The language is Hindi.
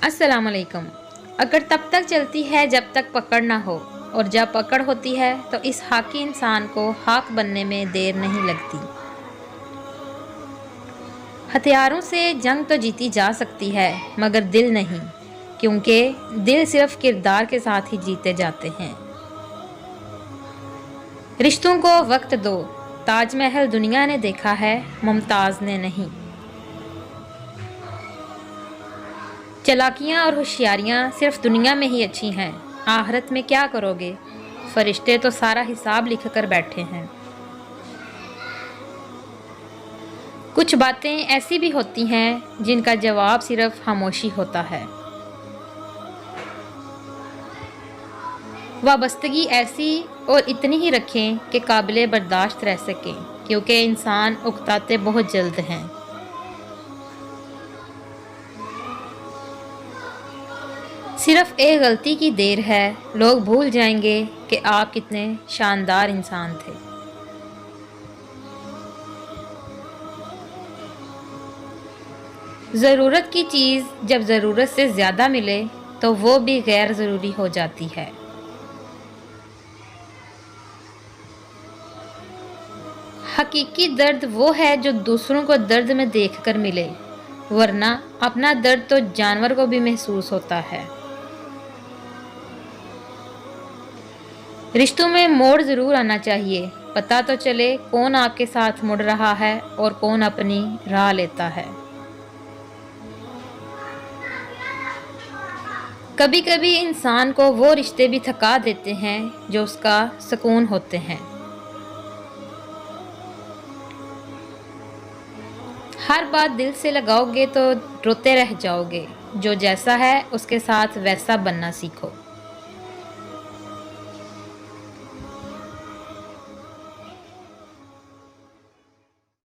अस्सलाम वालेकुम। अगर तब तक चलती है जब तक पकड़ ना हो, और जब पकड़ होती है तो इस हाकी इंसान को हाक बनने में देर नहीं लगती। हथियारों से जंग तो जीती जा सकती है मगर दिल नहीं, क्योंकि दिल सिर्फ किरदार के साथ ही जीते जाते हैं। रिश्तों को वक्त दो। ताजमहल दुनिया ने देखा है, मुमताज़ ने नहीं। चालाकियाँ और होशियारियाँ सिर्फ दुनिया में ही अच्छी हैं, आखिरत में क्या करोगे? फरिश्ते तो सारा हिसाब लिख कर बैठे हैं। कुछ बातें ऐसी भी होती हैं जिनका जवाब सिर्फ खामोशी होता है। वाबस्तगी ऐसी और इतनी ही रखें कि काबिल बर्दाश्त रह सकें, क्योंकि इंसान उकताते बहुत जल्द हैं। सिर्फ एक गलती की देर है, लोग भूल जाएंगे कि आप कितने शानदार इंसान थे। ज़रूरत की चीज़ जब ज़रूरत से ज़्यादा मिले तो वो भी गैर ज़रूरी हो जाती है। हकीकी दर्द वो है जो दूसरों को दर्द में देखकर मिले, वरना अपना दर्द तो जानवर को भी महसूस होता है। रिश्तों में मोड़ ज़रूर आना चाहिए, पता तो चले कौन आपके साथ मुड़ रहा है और कौन अपनी राह लेता है। कभी कभी इंसान को वो रिश्ते भी थका देते हैं जो उसका सुकून होते हैं। हर बात दिल से लगाओगे तो रोते रह जाओगे। जो जैसा है उसके साथ वैसा बनना सीखो।